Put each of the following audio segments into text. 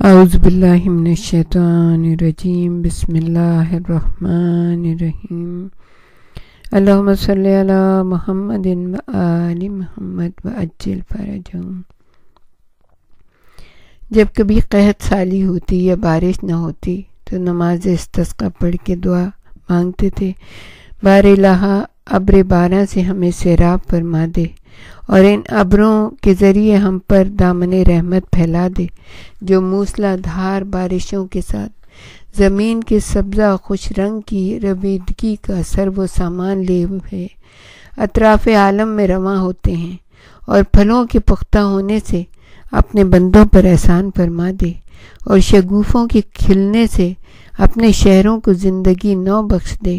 اعوذ باللہ من الشیطان الرجیم بسم اللہ الرحمن الرحیم اللہم صلی علی محمد و آل محمد و عجل فرجہم۔ جب کبھی قحط سالی ہوتی یا بارش نہ ہوتی تو نماز استسقاء پڑھ کے دعا مانگتے تھے، بار الہ ابر بارہ سے ہمیں سیراب فرما دے اور ان ابروں کے ذریعے ہم پر دامن رحمت پھیلا دے جو موسلا دھار بارشوں کے ساتھ زمین کے سبزہ خوش رنگ کی رویدگی کا سر و سامان لے ہوئے اطراف عالم میں رواں ہوتے ہیں، اور پھلوں کے پختہ ہونے سے اپنے بندوں پر احسان فرما دے اور شگوفوں کے کھلنے سے اپنے شہروں کو زندگی نو بخش دے،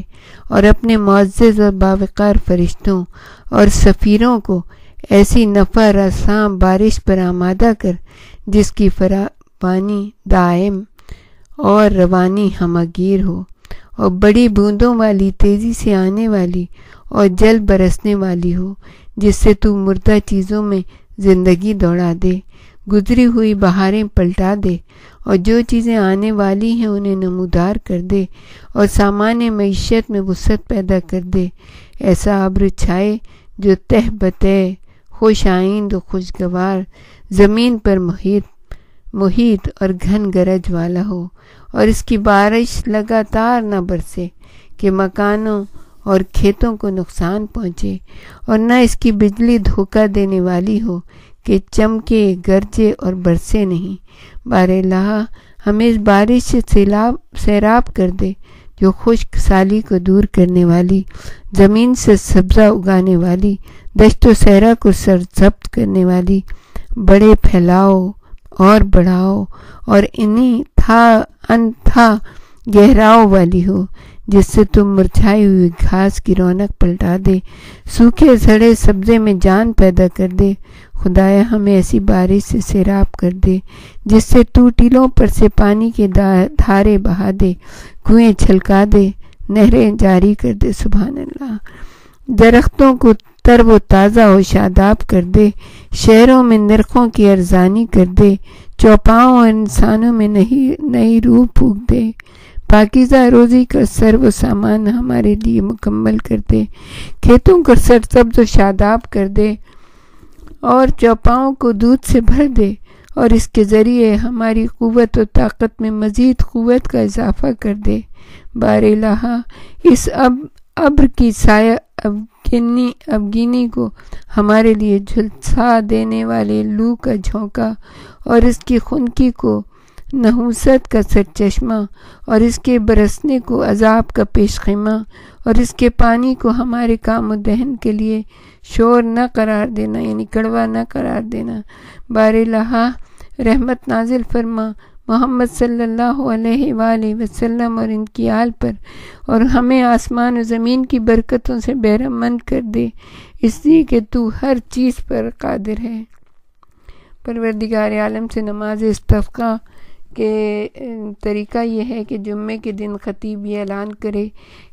اور اپنے معزز اور باوقار فرشتوں اور سفیروں کو ایسی نفع رساں بارش پر آمادہ کر جس کی فراوانی دائم اور روانی ہمگیر ہو، اور بڑی بوندوں والی تیزی سے آنے والی اور جل برسنے والی ہو، جس سے تو مردہ چیزوں میں زندگی دوڑا دے، گزری ہوئی بہاریں پلٹا دے، اور جو چیزیں آنے والی ہیں انہیں نمودار کر دے، اور سامان معیشت میں وسعت پیدا کر دے۔ ایسا ابر چھائے جو تہ بتہ خوش آئند و خوشگوار زمین پر محیط اور گھن گرج والا ہو، اور اس کی بارش لگاتار نہ برسے کہ مکانوں اور کھیتوں کو نقصان پہنچے، اور نہ اس کی بجلی دھوکہ دینے والی ہو کہ چمکے گرجے اور برسے نہیں۔ بار الہ ہمیں اس بارش سے سیراب کر دے جو خشک سالی کو دور کرنے والی، زمین سے سبزہ اگانے والی، دشت و صحرا کو سرسبز کرنے والی، بڑے پھیلاؤ اور بڑھاؤ اور انتہا گہراؤ والی ہو، جس سے تم مرجھائی ہوئی گھاس کی رونق پلٹا دے، سوکھے سڑے سبزے میں جان پیدا کر دے۔ خدایا ہمیں ایسی بارش سے سیراب کر دے جس سے تو ٹیلوں پر سے پانی کے دھارے بہا دے، کنویں چھلکا دے، نہریں جاری کر دے۔ سبحان اللہ۔ درختوں کو تر و تازہ و شاداب کر دے، شہروں میں نرخوں کی ارزانی کر دے، چوپاؤں اور انسانوں میں نئی روح پھونک دے، پاکیزہ روزی کا سر و سامان ہمارے لیے مکمل کر دے، کھیتوں کو سرسبز و شاداب کر دے اور چوپاؤں کو دودھ سے بھر دے، اور اس کے ذریعے ہماری قوت و طاقت میں مزید قوت کا اضافہ کر دے۔ بار الہ اس ابر کی سایہ افگینی کو ہمارے لیے جھلسا دینے والے لو کا جھونکا، اور اس کی خنکی کو نحوست کا سرچشمہ، اور اس کے برسنے کو عذاب کا پیش خیمہ، اور اس کے پانی کو ہمارے کام و دہن کے لیے شور نہ قرار دینا، یعنی کڑوا نہ قرار دینا۔ بار الہ رحمت نازل فرما محمد صلی اللہ علیہ وآلہ وسلم اور ان کی آل پر، اور ہمیں آسمان و زمین کی برکتوں سے بہرہ مند کر دے، اس لیے کہ تو ہر چیز پر قادر ہے۔ پروردگار عالم سے نماز استسقاء کہ طریقہ یہ ہے کہ جمعے کے دن خطیب یہ اعلان کرے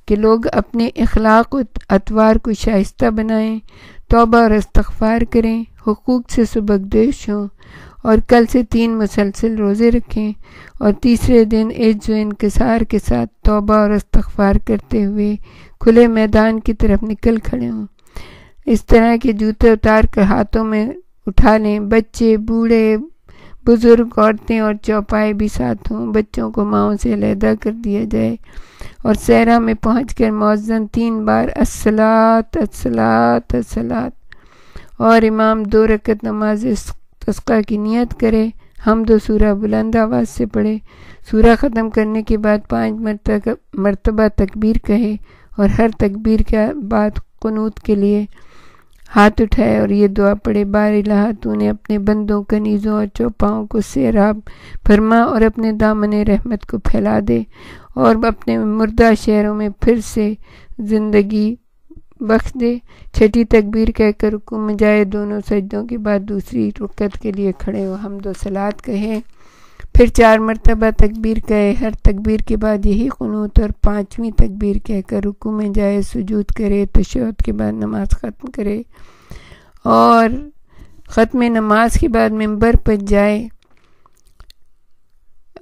کہ لوگ اپنے اخلاق و اطوار کو شائستہ بنائیں، توبہ اور استغفار کریں، حقوق سے سبکدوش ہوں، اور کل سے 3 مسلسل روزے رکھیں، اور تیسرے دن عجز و انکسار کے ساتھ توبہ اور استغفار کرتے ہوئے کھلے میدان کی طرف نکل کھڑے ہوں۔ اس طرح کے جوتے اتار کر ہاتھوں میں اٹھا لیں، بچے، بوڑھے، بزرگ، عورتیں اور چوپائے بھی ساتھ ہوں، بچوں کو ماؤں سے علیحدہ کر دیا جائے، اور صحرا میں پہنچ کر مؤذن 3 بار الصلاۃ الصلاۃ الصلاۃ، اور امام 2 رکعت نماز استسقاء کی نیت کرے، حمد و سورہ بلند آواز سے پڑھے، سورہ ختم کرنے کے بعد 5 مرتبہ تکبیر کہے، اور ہر تکبیر کے بعد قنوت کے لیے ہاتھ اٹھائے اور یہ دعا پڑھے: بار الہ تو نے اپنے بندوں، کنیزوں اور چوپاؤں کو سیراب فرما اور اپنے دامن رحمت کو پھیلا دے، اور اپنے مردہ شہروں میں پھر سے زندگی بخش دے۔ چھٹی تکبیر کہہ کر رکوع میں جائے، دونوں سجدوں کے بعد دوسری رکعت کے لیے کھڑے ہو، حمد و صلات کہے، پھر 4 مرتبہ تکبیر کہے، ہر تکبیر کے بعد یہی قنوت، اور 5ویں تکبیر کہہ کر رکوع میں جائے، سجود کرے، تشہد کے بعد نماز ختم کرے، اور ختم نماز کے بعد منبر پر جائے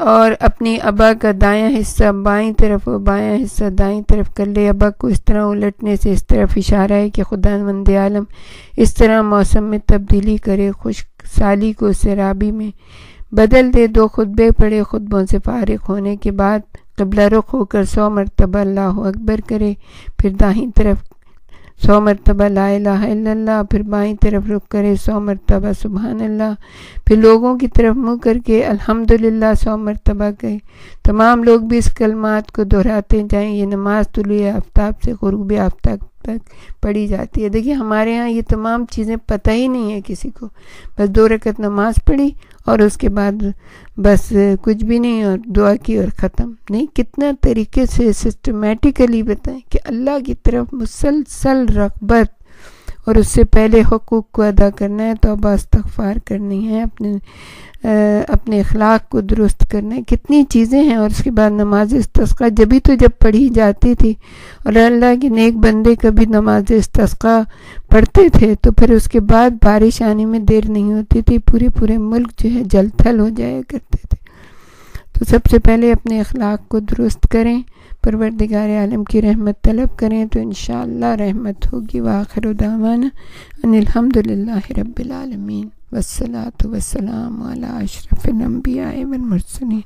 اور اپنی ابا کا دایاں حصہ بائیں طرف اور بایاں حصہ دائیں طرف کر لے. ابا کو اس طرح الٹنے سے اس طرف اشارہ ہے کہ خداوند عالم اس طرح موسم میں تبدیلی کرے، خشک سالی کو سیرابی میں بدل دے. 2 خطبے پڑھے. خطبوں سے فارغ ہونے کے بعد قبلہ رخ ہو کر 100 مرتبہ اللہ اکبر کرے، پھر دائیں طرف 100 مرتبہ لا الہ الا اللہ، پھر بائیں طرف رخ کرے 100 مرتبہ سبحان اللہ، پھر لوگوں کی طرف منہ کر کے الحمدللہ 100 مرتبہ کہے. تمام لوگ بھی اس کلمات کو دہراتے جائیں. یہ نماز طلوع آفتاب سے غروب آفتاب تک پڑھی جاتی ہے. دیکھیے ہمارے ہاں یہ تمام چیزیں پتہ ہی نہیں ہے کسی کو، بس 2 رکعت نماز پڑھی اور اس کے بعد بس کچھ بھی نہیں اور دعا کی اور ختم. نہیں، کتنا طریقے سے سسٹمیٹیکلی بتائیں کہ اللہ کی طرف مسلسل رغبت اور اس سے پہلے حقوق کو ادا کرنا ہے، توبہ استغفار کرنی ہے، اپنے اخلاق کو درست کرنا ہے. کتنی چیزیں ہیں. اور اس کے بعد نماز استسقاء جب پڑھی جاتی تھی اور اللہ کے نیک بندے کبھی نماز استسقاء پڑھتے تھے تو پھر اس کے بعد بارش آنے میں دیر نہیں ہوتی تھی، پورے ملک جو ہے جل تھل ہو جایا کرتے تھے. تو سب سے پہلے اپنے اخلاق کو درست کریں، پروردگار عالم کی رحمت طلب کریں تو انشاءاللہ رحمت ہوگی. وآخر دعوانا ان الحمدللہ رب العالمین والصلاة والسلام علی اشرف الانبیاء والمرسلین.